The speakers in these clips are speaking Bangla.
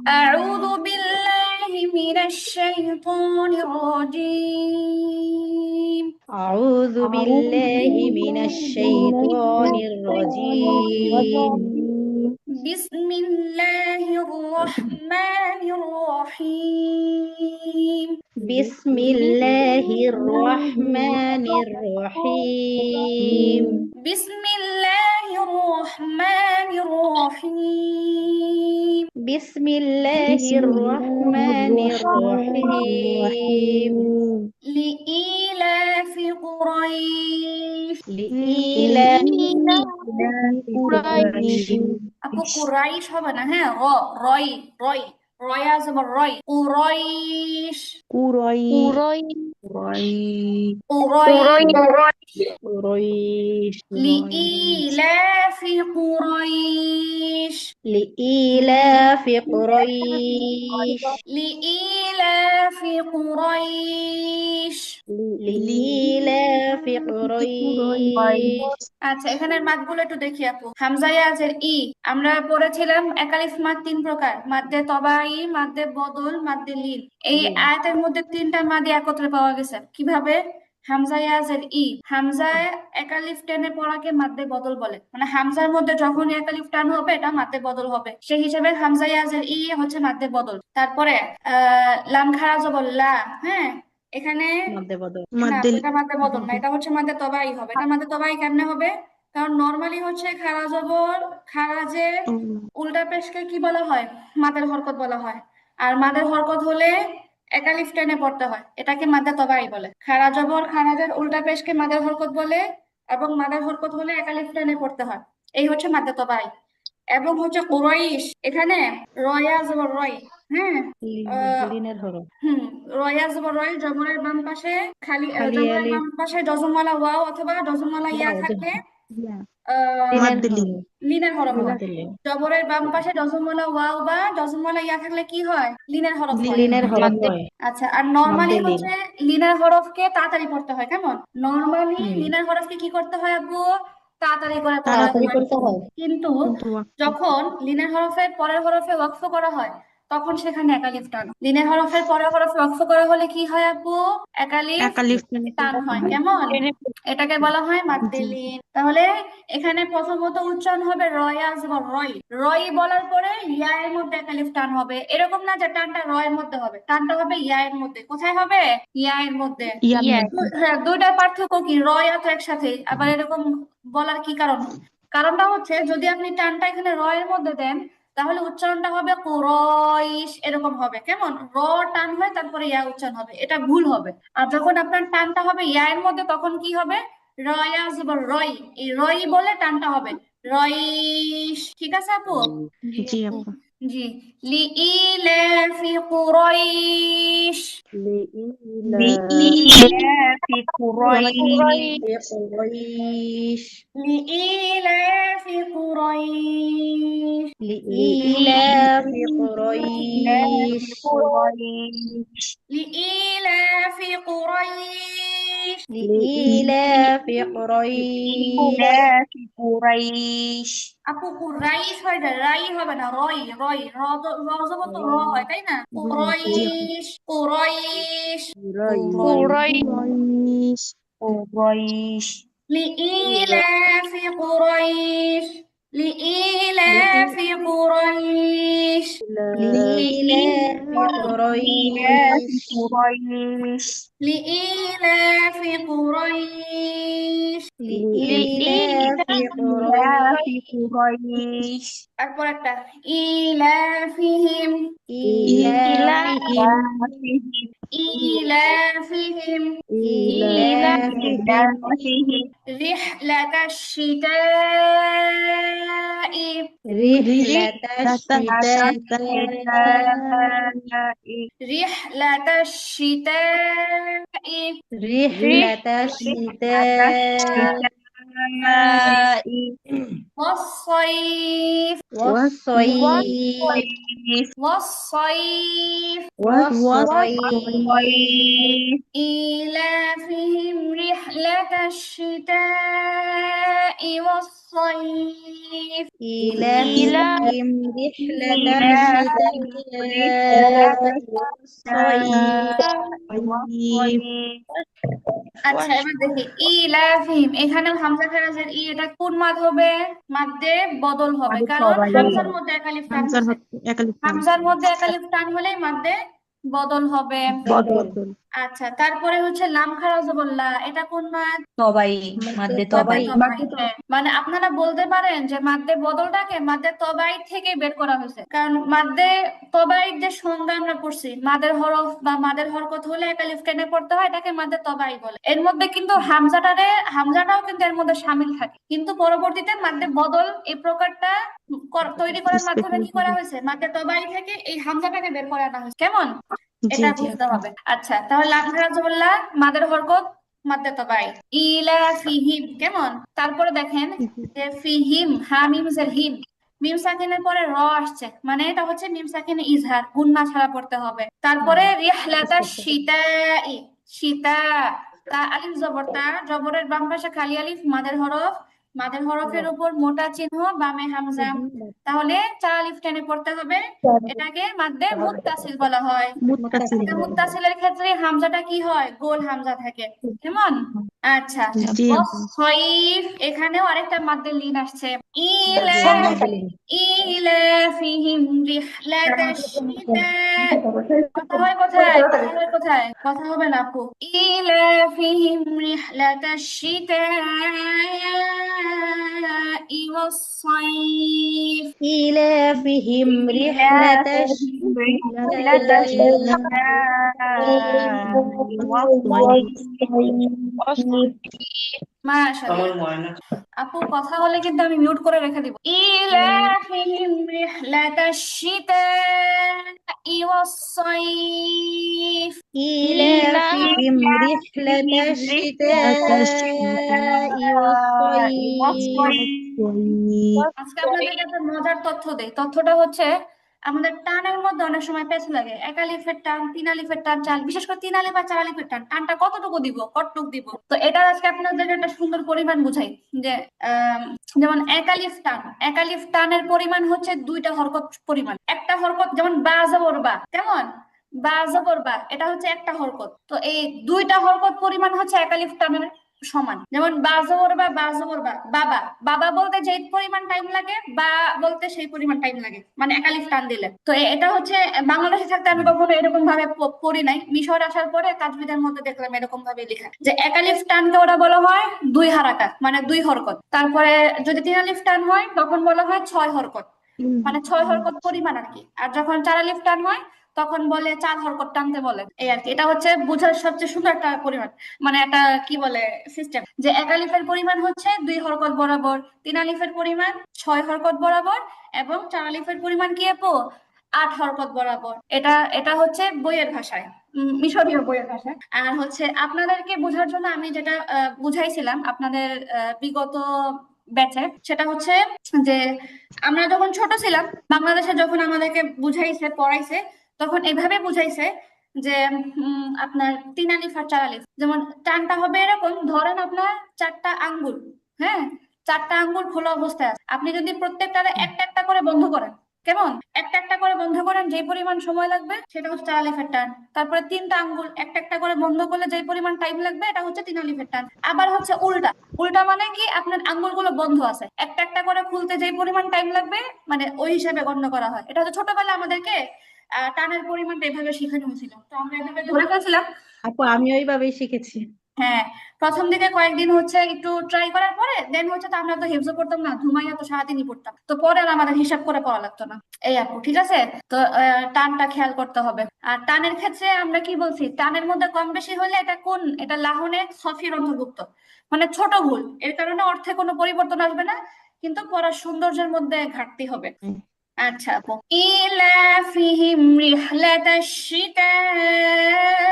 أعوذ بالله من الشيطان الرجيم أعوذ بالله من الشيطان الرجيم بسم الله الرحمن الرحيم بسم الله الرحمن الرحيم بسم الله الرحمن الرحيم بسم الله الرحمن الرحيم لإيلاف قريش لإيلاف قريش আপু কুরাইশ হবে না, হ্যাঁ রয় রয় রয়া জবর রয় কুরাইশ কুরাইশ قريش لإيلاف قريش لإيلاف قريش لإيلاف قريش لإيلاف قريش আচ্ছা, এখানের মাদগুলো একটু দেখি আপু। হামজা ইয়াজের ই আমরা পড়েছিলাম একালিফ মাদ তিন প্রকার: মাদ্দে তবাই, মাদ্দে বদল, মাদ্দে লীন। এই আয়াতের মধ্যে তিনটা মাদি একত্রে পাওয়া গেছে। কিভাবে? হামজা ইয়াজের ই, হামজায় একালিফ টেনে পড়াকে মাদ্দে বদল বলে, মানে হামজার মধ্যে যখন একালিফ টান হবে এটা মাদ্দে বদল হবে, সেই হিসেবে হামজা ইয়াজের ই হচ্ছে মাদ্দে বদল। তারপরে লাম খারা জবর লা, হ্যাঁ, এখানে মধ্যে বদল না, এটা মাদ্দে বদল না, এটা হচ্ছে মাদ্দে তবাই হবে। এটা মাদ্দে তবাই কেমনে হবে? কারণ নরমালি হচ্ছে খারা জবর খারাজের উল্টা পেশকে কি বলা হয়? মাদের হরকত বলা হয়। আর মাদের হরকত হলে একালিফ টেনে পড়তে হয়, এটাকে মাদ্দে তবাই বলে। খারা জবর খারাজের উল্টা পেশকে মাদের হরকত বলে, এবং মাদের হরকত হলে একালিফ টেনে পড়তে হয়। এই হচ্ছে মাদ্দে তবাই। এবং হচ্ছে কুরাইশ, এখানে রয়া জবর রয়, হ্যাঁ, লিনের হরফ হুম, রয়া জবর রয়, জবরের বাম পাশে খালি খালি জবরের আলিফ বাম পাশে ডজমওয়ালা ওয়াও অথবা ডজমওয়ালা ইয়া থাকলে লিনের হরফ লিনের হরফ হয়। মাদ্দে লিন জবরের বাম পাশে ডজমওয়ালা ওয়াও বা ডজমওয়ালা ইয়া থাকলে কি হয়? লিনের হরফ হয়। লিনের হরফ হয় আচ্ছা, আর নরমালি মাদ্দে লিন হচ্ছে লিনের হরফকে তাড়াতাড়ি পড়তে হয়। কেমন? নরমালি হুম লিনের হরফকে কি করতে হয় আপু? তাড়াতাড়ি করে পড়তে তাড়াতাড়ি হয়। করতে হয় কিন্তু যখন লিনের হরফের পরের হরফে ওয়াকফ করা হয় তখন সেখানে একালিফ টান। লিনের হরফের পরের হরফে ওয়াকফ করা হলে কি হয় আপু? একালিফ টান হয়। কেমন? এটাকে বলা হয় মাদ্দে লিন। তাহলে এখানে প্রথমত উচ্চারণ হবে রয়া জবর রয়, রয় বলার পরে ইয়া এর মধ্যে একালিফ টান হবে। এরকম না যে টানটা রয়ের মধ্যে হবে, টানটা হবে ইয়া এর মধ্যে। কোথায় হবে? ইয়া এর মধ্যে। হ্যাঁ, দুইটার পার্থক্য কি? রয়া তো একসাথে, আবার এরকম বলার কি কারণ? কারণটা হচ্ছে যদি আপনি টানটা এখানে র এর মধ্যে দেন তাহলে উচ্চারণটা হবে কুরাইশ, এরকম হবে। কেমন? র টান হয় তারপরে ইয়া উচ্চারণ হবে, এটা ভুল হবে। আর যখন আপনার টানটা হবে ইয়া এর মধ্যে তখন কি হবে? রয়া জবর রয়, এই রয় বলে টানটা হবে রয়িশ। ঠিক আছে আপু? জি আপু জি। লিইলাফি কুরাইশ لإيلاف قريش قريش لإيلاف قريش لإيلاف لإيلاف قريش قريش لإيلاف قريش لإيلاف قريش لإيلاف قريش আপু কুরাইশ হয় না, রাই হবে না, রয় রয় র র জবর তো র হয়, তাই না? জি আপু কুরাইশ কুরাইশ قريش قريش لإيلاف قريش لإيلاف قريش لإيلاف لإيلاف قريش قريش لإيلاف قريش لإيلاف لإيلاف قريش قريش তারপর একটা ইলাফিহিম إيلافهم إيلافهم إيلافهم رحلة الشتاء رحلة الشتاء رحلة الشتاء رحلة الشتاء والصيف والصيف والصيف والصيف إيلافهم رحلة الشتاء والصيف إيلافهم رحلة الشتاء والصيف আচ্ছা এবার দেখি ইলাফিম এখানে হামজা খারাজের এটা কোন মাদ হবে? মাদ্দে বদল হবে, কারণ হামজার মধ্যে একালিফ টান আছে। হামজার মধ্যে একালিফ টান হলেই মাদ্দে বদল হবে। আচ্ছা তারপরে হচ্ছে লাম খারাজ বললা, এটা কোন মাদ? তবাই মাদ্দে তবাই হ্যাঁ, মানে আপনারা বলতে পারেন যে মাদ্দে বদলটাকে মাদ্দে তবাই থেকে বের করা হয়েছে, কারণ মাদ্দে তবাইর যে সংজ্ঞা আমরা পড়ছি, মাদের হরফ বা মাদের হরকত হলে একালিফ টেনে পড়তে হয়, এটাকে মাদ্দে তবাই বলে। এর মধ্যে কিন্তু হামজাটাও কিন্তু এর মধ্যে শামিল থাকে, কিন্তু পরবর্তীতে মাদ্দে বদল এই প্রকারটা তৈরি করার মাধ্যমে কি করা হয়েছে, মাদ্দে তবাই থেকে এই হামজাটাকে বের করে আনা হয়েছে। কেমন? এটা বুঝতে হবে। আচ্ছা তাহলে লাম খারাজ বললা, মাদের হরকত মাদ্দে তবাই। ইলা ফিহিম, কেমন? তারপরে দেখেন যে ফিহিম, হামিম জের হিম, মিম সাকিনের পরে র আসছে, মানে এটা হচ্ছে মিম সাকিনে ইজহার, গুন্না ছাড়া পড়তে হবে। তারপরে রিহলাতা শীতাই, শীতা, তা আলিফ জবর, তা জবরের বাম পাশে খালি আলিফ, মাদের হরফ, মাদের হরফের উপর মোটা চিহ্ন, বামে হামজা, তাহলে চার আলিফ টেনে পড়তে হবে। এটাকে মাদ্দে মুত্তাসিল বলা হয়। মুত্তাসিলের ক্ষেত্রে হামজাটা কি হয়? গোল হামজা থাকে। কেমন? আচ্ছা সয়ফ, এখানেও আরেকটা মাদ্দের লিন আসছে। ইলাফিহিম রিহলাতাশ শিতা, কথা হয় কোথায়? কথা হয় কোথায়? কথা হবে না আপু। ইলাফিহিম রিহলাতাশ শিতাই ওয়াস-সাইফ, إيلافهم رحلة মাশাআল্লাহ। আপু কথা বলে কিন্তু আমি মিউট করে রেখে দিব। ইলাহিহিম রিহলাতাশ শিতাই ওয়াস-সাইফ, إيلافهم رحلة الشتاء والصيف আজকে আপনাদেরকে একটা মজার তথ্য দেই। তথ্যটা হচ্ছে আমাদের টানের মধ্যে অনেক সময় পেঁচ লাগে। এক আলিফের টান, তিন আলিফের টান, চার, বিশেষ করে তিন আলিফ আর চার আলিফের টান, টানটা কতটুকু দিব, কতটুকু দিব। তো এটা আজকে আপনাদেরকে একটা সুন্দর পরিমাণ বুঝাই যে যেমন এক আলিফ টান, এক আলিফ টানের পরিমাণ হচ্ছে দুইটা হরকত পরিমাণ। একটা হরকত যেমন বা জবর বা, কেমন? বা জবর বা, এটা হচ্ছে একটা হরকত। তো এই দুইটা হরকত পরিমাণ হচ্ছে এক আলিফ টানের সমান। যেমন বা জবর বা, বা জবর বা, বাবা, বাবা বলতে যে পরিমাণ টাইম লাগে, বা বলতে সেই পরিমাণ টাইম লাগে, মানে একালিফ টান দিলে। তো এটা হচ্ছে বাংলাদেশে থাকতে আমি কখনো এরকম ভাবে পড়ি নাই। মিশর আসার পরে তাজবিদের মধ্যে দেখলাম এরকম ভাবে লেখা যে একালিফ টানকে ওরা বলা হয় দুই হারাকাত, মানে দুই হরকত। তারপরে যদি তিন আলিফ টান হয় তখন বলা হয় ছয় হরকত, মানে ছয় হরকত পরিমাণ আর কি। আর যখন চার আলিফ টান হয় তখন বলে চার হরকত টানতে বলে, এই আর কি। এটা হচ্ছে বোঝার সবচেয়ে সুন্দর একটা পরিমাণ, মানে একটা কি বলে সিস্টেম, যে এক আলিফের পরিমাণ হচ্ছে দুই হরকত বরাবর, তিন আলিফের পরিমাণ ছয় হরকত বরাবর, এবং চার আলিফের পরিমাণ কি আপু? আট হরকত বরাবর। এটা এটা হচ্ছে বইয়ের ভাষায়, মিশরীয় বইয়ের ভাষায়। আর হচ্ছে আপনাদেরকে বোঝার জন্য আমি যেটা বুঝাইছিলাম আপনাদের বিগত ব্যাচে, সেটা হচ্ছে যে আমরা যখন ছোট ছিলাম, বাংলাদেশে যখন আমাদেরকে বুঝাইছে পড়াইছে, তখন এভাবে বুঝাইছে যে আপনার তিন আলিফ আর চার আলিফ, যেমন টানটা হবে এরকম, ধরেন আপনার চারটা আঙ্গুল, হ্যাঁ, চারটা আঙ্গুল খোলা অবস্থায় আছে, আপনি যদি প্রত্যেকটারে একটা একটা করে বন্ধ করেন, কেমন? একটা একটা করে বন্ধ করেন, যে পরিমাণ সময় লাগবে সেটা হচ্ছে চার আলিফের টান। তারপরে তিনটা আঙ্গুল একটা একটা করে বন্ধ করলে যে পরিমাণ টাইম লাগবে এটা হচ্ছে তিন আলিফের টান। আবার হচ্ছে উল্টা, উল্টা মানে কি, আপনার আঙ্গুলগুলো বন্ধ আছে, একটা একটা করে খুলতে যে পরিমাণ টাইম লাগবে মানে ওই হিসেবে গণ্য করা হয়। এটা হচ্ছে ছোটবেলায় আমাদেরকে টানের পরিমাণটা এভাবে শেখানো হয়েছিল, তো আমরা এভাবে ধরে ফেলছিলাম। আপু আমি ওইভাবেই শিখেছি। হ্যাঁ, প্রথম দিকে কয়েকদিন হচ্ছে একটু ট্রাই করার পরে দেন হচ্ছে তো আমরা তো হিফজও পড়তাম না, ঘুমাইয়া তো সারাদিনই পড়তাম, তো পরে আর আমাদের হিসাব করে পড়া লাগতো না। এই আপু ঠিক আছে। তো টানটা খেয়াল করতে হবে। আর টানের ক্ষেত্রে আমরা কি বলছি, টানের মধ্যে কম বেশি হলে এটা কোন, এটা লাহনে সফির অন্তর্ভুক্ত, মানে ছোট ভুল, এর কারণে অর্থে কোনো পরিবর্তন আসবে না, কিন্তু পড়ার সৌন্দর্যের মধ্যে ঘাটতি হবে। আচ্ছা আপু, ইলাফিহিম রিহলাতাশ শিতাই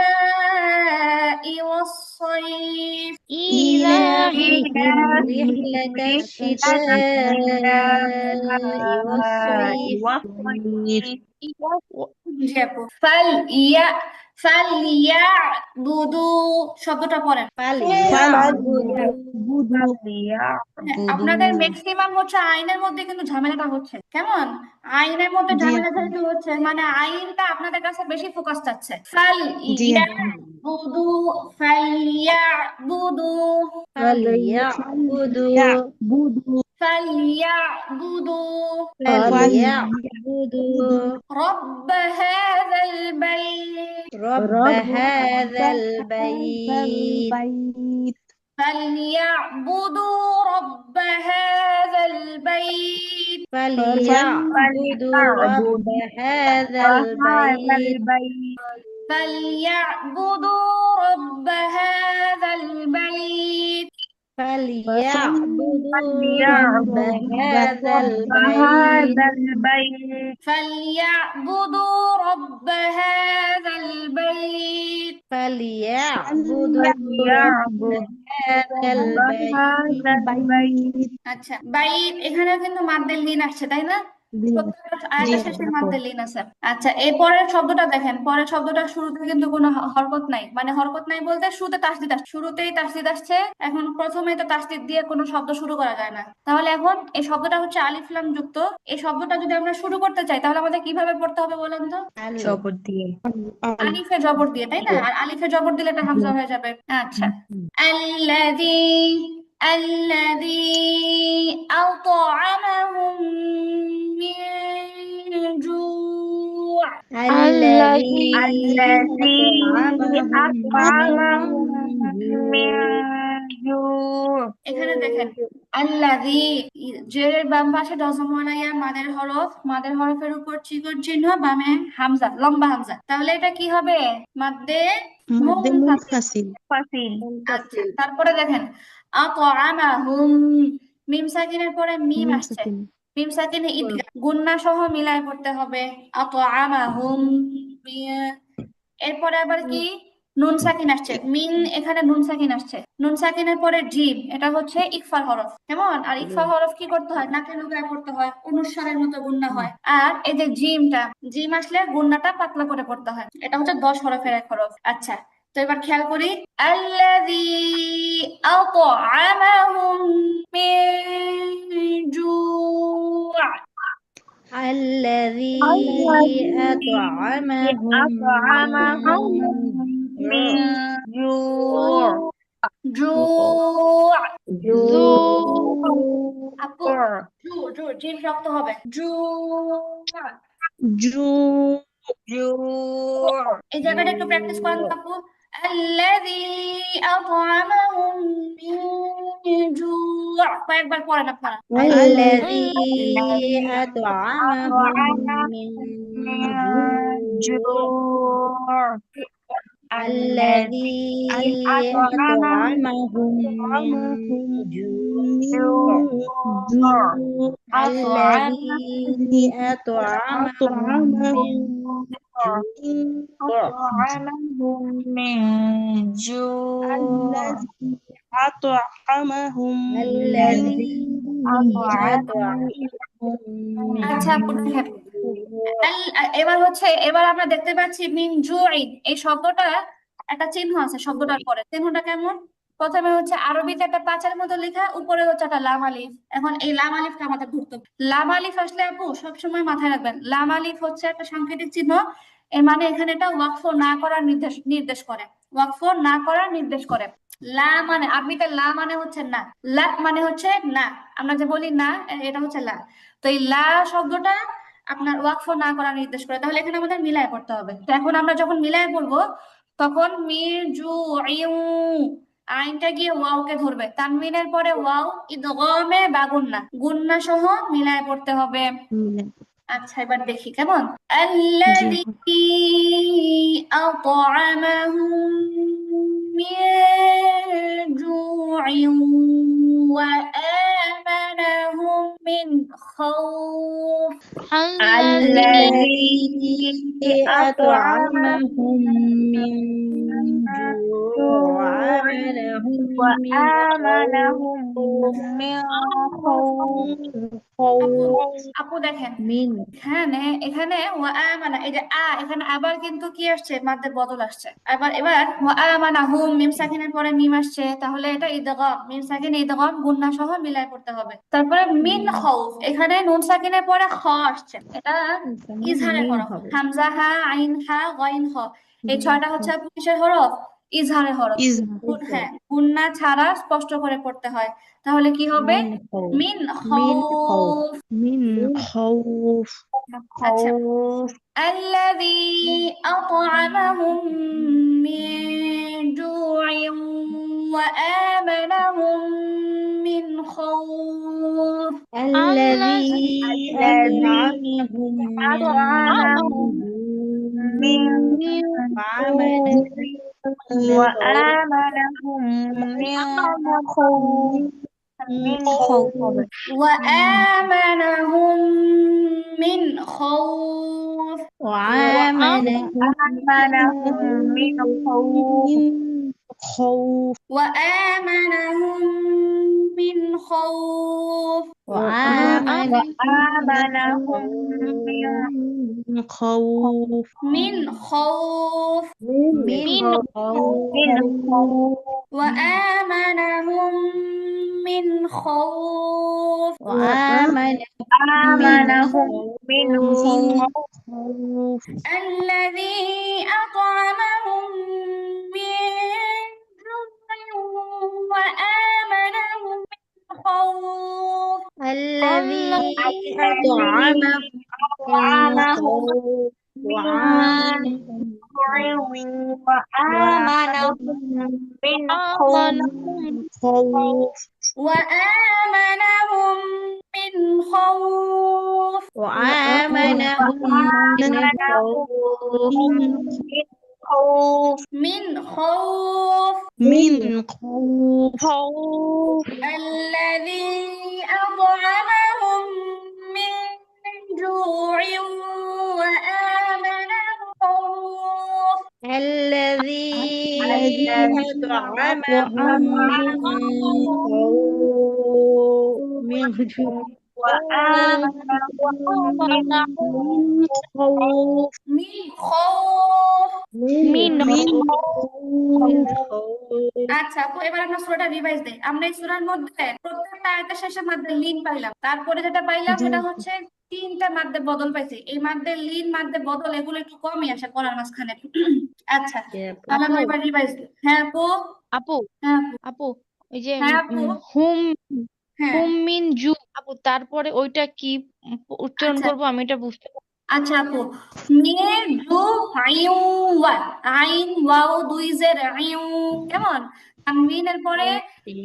ওয়াস-সাইফ, إيلافهم رحلة الشتاء والصيف জি আপু ফালইয়াবুদু শব্দটা পড়েন। فليعبدوا হ্যাঁ, আপনাদের ম্যাক্সিমাম হচ্ছে আইনের মধ্যে কিন্তু ঝামেলাটা হচ্ছে কেমন, আইনের মধ্যে ঝামেলা যেহেতু হচ্ছে মানে আইনটা আপনাদের কাছে বেশি ফোকাস চাচ্ছে। ফালইয়াবুদু ফালইয়াবুদু فليعبدوا ফালইয়াবুদু رب هذا البيت رب هذا البيت فليعبدوا رب هذا البيت فليعبدوا رب هذا البيت فليعبدوا رب هذا البيت فليعبدوا رب هذا البيت فليعبدوا رب هذا البيت فليعبدوا رب هذا البيت আচ্ছা বাইত এখানে কিন্তু মাদ্দের লিন আসছে তাই না, প্রত্যেকটা আয়াতের শেষে মাদ্দের লিন আছে। আচ্ছা এই পরের শব্দটা দেখেন, পরের শব্দটা শুরুতে কিন্তু কোনো হরকত নাই, মানে হরকত নাই বলতে শুরুতে তাসদিদ আসছে, শুরুতেই তাসদিদ আসছে। এখন প্রথমেই তো তাসদিদ দিয়ে কোনো শব্দ শুরু করা যায় না, তাহলে এখন এই শব্দটা হচ্ছে আলিফ লাম যুক্ত। এই শব্দটা যদি আমরা শুরু করতে চাই তাহলে আমাদের কিভাবে পড়তে হবে বলেন তো? জবর দিয়ে আলিফে জবর দিয়ে, তাই না? আর আলিফে জবর দিলে এটা হামজা হয়ে যাবে। আচ্ছা আল্লাযী الذي أطعمهم من جوع الذي أطعمهم من جوع এখানে দেখেন আল্লাযী জেরের বাম পাশে ডজমওয়ালা মাদের হরফের উপর চিকন চিহ্ন, বামে হামজা, লম্বা হামজা, তাহলে এটা কি হবে? মাদ্দে মুনফাসিল। فصيل আচ্ছা তারপরে দেখেন আতআমাহুম, মিম সাকিনের পরে মিম আসছে, মিম সাকিনে ইদগাম গুন্না সহ মিলায় পড়তে হবে আতআমাহুম। এরপরে আবার কি নুন সাকিন আসছে, মিন এখানে নুন সাকিন আসছে, নুন সাকিনের পরে জিম, এটা হচ্ছে ইকফার হরফ কেমন, আর ইকফার হরফ কি করতে হয়? নাকে লুগায় পড়তে হয়, অনুস্বারের মতো গুন্না হয়। আর এই যে জিম আসলে গুন্নাটা পাতলা করে পড়তে হয়, এটা হচ্ছে 10 হরফের এক হরফ। আচ্ছা তো এবার খেয়াল করি আল্লাযী আতআমাহুম মিন জু' الذي أطعمهم أطعمهم من جوع জু' আপু جوع জিম শক্ত হবে جوع এই জায়গাটা একটু প্র্যাকটিস করেন তো আপু। الذي أطعمهم من جوع কয়েকবার পড়েন আপনারা। الذي أطعمهم من جوع الذي أطعمهم من جوع الذي أطعمهم أطعمهم من جوع الذي আচ্ছা আপু দেখেন এবার আমরা দেখতে পাচ্ছি মিন জুইন এই শব্দটা একটা চিহ্ন আছে শব্দটার পরে, চিহ্নটা কেমন? প্রথমে হচ্ছে আরবিতে একটা পাঁচের মতো লেখা, উপরে হচ্ছে একটা লাম আলিফ। এখন এই লাম আলিফটা আমাদের ধরতে হবে। লাম আলিফ আসলে আপু সবসময় মাথায় রাখবেন, লাম আলিফ হচ্ছে একটা সাংকেতিক চিহ্ন, এর মানে এখানে এটা ওয়াকফ না করার নির্দেশ করে, ওয়াকফ না করার নির্দেশ করে। লা মানে আরবিতে লা মানে হচ্ছে না, লা মানে হচ্ছে না, আমরা যে বলি না এটা হচ্ছে লা। তো এই লা শব্দটা আপনার ওয়াকফ না করার নির্দেশ করে, তাহলে এখানে আমাদের মিলায় পড়তে হবে। তো এখন আমরা যখন মিলায় পড়বো তখন মির জু আইনটা গিয়ে ওয়াওকে ধরবে, তানবিনের পরে ওয়াও ইদগামে বা গুন্না, গুন্না সহ মিলায় পড়তে হবে। আচ্ছা এবার দেখি কেমন আল্লাযী আত'আমাহুম মিন জু'ইন ওয়া আমানাহুম মিন খাউফ الذي أطعمهم من جوع وآمنهم من وآمنهم خوف من خوف আপু خوف আপু দেখেন من এখানে এখানে ওয়া আমানা এই যে এখানে আবার কিন্তু কি আসছে মাদ্দে বদল আসছে এবার ওয়া আমানা হুম মিম সাকিনের পরে মিম আসছে তাহলে এটা ইদগাম মিম সাকিন ইদগাম গুন্না সহ মিলাই পড়তে হবে তারপরে মিন খাউফ এখানে নুন সাকিনের পরে খ আসছে এটা ইজহারের মিন হরফ হবে হামজা হা আইন হা গইন খ এই ছয়টা হচ্ছে আপু কিসের হরফ ইজহারের হরফ ইজহার হ্যাঁ গুন্না ছাড়া স্পষ্ট করে পড়তে হয় তাহলে কি হবে মিন خوف মিন من خوف খাউফ من خوف আচ্ছা خوف الذي أطعمهم من جوع وآمنهم من خوف الذي الذي أطعمهم أطعمهم من من خوف من خوف وآمنهم من خوف من خوف وآمنهم من خوف وآمنهم وآمنهم من خوف من خوف وآمنهم من خوف وآمنهم وآمنهم من خوف من خوف من خوف من خوف وآمنهم من خوف وآمنهم آمنهم من خوف خوف الذي أطعمهم من جوع وآمنهم من خوف الذي أطعمهم من أطعمهم خوف من وآمنهم جوع وآمنهم من خوف وآمنهم من خوف وآمنهم من خوف من خوف من خوف الذي أطعمهم من جوع وآمنهم خوف الذي أطعمهم من جوع وآمنهم من خوف من خوف من خوف আচ্ছা আপু এবার আমরা সূরাটা রিভাইজ দেই আমরা এই সূরার মধ্যে প্রত্যেকটা আয়াতের শেষে মাদ্দে লিন পাইলাম তারপরে যেটা পাইলাম সেটা হচ্ছে তিনটা মাদ্দে বদল পাইছি এই মাদ্দে লিন মাদ্দে বদল এগুলো একটু কমই আসে পড়ার মাঝখানে আচ্ছা তাহলে আমরা এবার রিভাইজ দিই হ্যাঁ আপু আপু হ্যাঁ আপু আপু ওই যে হ্যাঁ আপু হুম হ্যাঁ হুম মিন জু আপু তারপরে ওইটা কি উচ্চারণ আচ্ছা করবো আমি এটা বুঝতে পারছি আচ্ছা আপু মির জু আইউ ওয়া আইন ওয়াও দুই জের আইউ কেমন তানবিনের পরে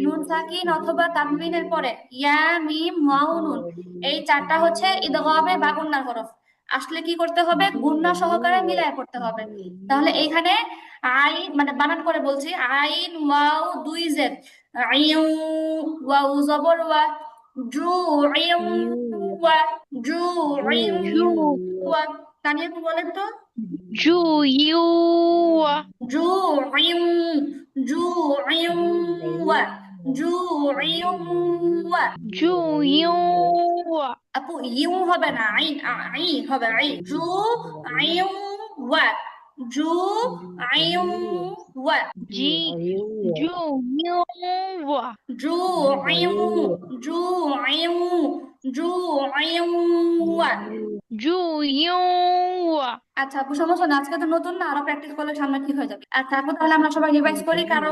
নুন সাকিন অথবা তানবিনের পরে ইয়া মিম ওয়াও নুন এই চারটা হচ্ছে ইদগামে বা গুন্নার হরফ আসলে কি করতে হবে গুন্না সহকারে মিলায় পড়তে হবে তাহলে এইখানে আইন মানে বানান করে বলছি আইন ওয়াও দুই জের আইউ ওয়াও জবর ওয়া জু আইউ ওয়া জু আইউ ওয়া তানিয়া আপু বলেন তো জু ইউ জু আইউ জু আইউ ওয়া জু আইউ ওয়া জু ইউ আপু ইউ হবে না আইন আই হবে আই জু আইউ ওয়া জু আইউ ওয়া জি জু ইউ জু আইউ জু আইউ জু আইউ ওয়া জু ইউ আচ্ছা আপু সমস্যা না আজকে তো নতুন না আরো প্র্যাকটিস করলে সামনে ঠিক হয়ে যাবে আচ্ছা আপু তাহলে আমরা সবাই রিভাইজ করি কারো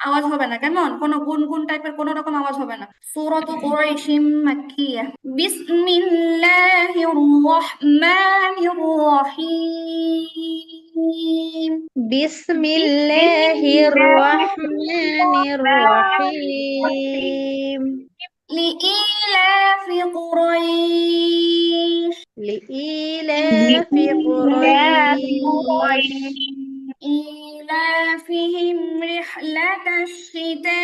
আওয়াজ হবে না কেমন কোনো গুনগুন টাইপের কোনো রকম আওয়াজ হবে না সূরাতু কুরাইশিম মাক্কিয়া বিসমিল্লাহির রহমানির রহিম بسم الله الرحمن الرحيم لإيلاف قريش لإيلاف قريش إيلافهم رحلة الشتاء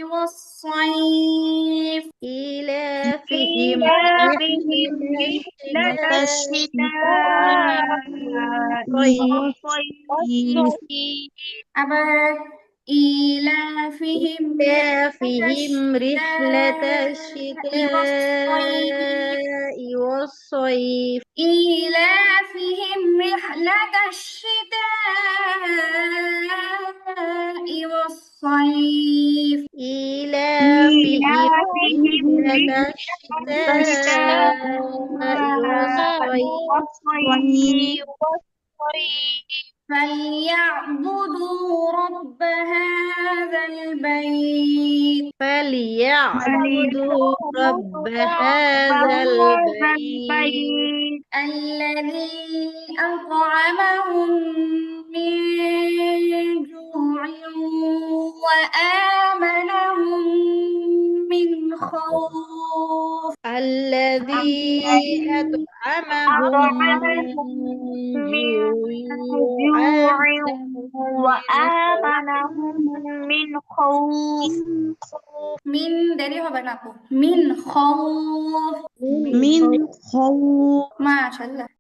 والصيف إيلافهم إيلافهم رحلة الشتاء والصيف আবার إيلافهم إيلافهم رحلة الشتاء والصيف والصيف إيلافهم رحلة الشتاء والصيف إيلافهم رحلة الشتاء والصيف فليعبدوا رب هذا البيت فليعبدوا رب هذا البيت الذي أطعمهم من جوع وآمنهم من خوف الذي أطعمهم من جوع وآمنهم من خوف من দেরি হবে না আপু মিন খৌফ من خوف মাশাআল্লাহ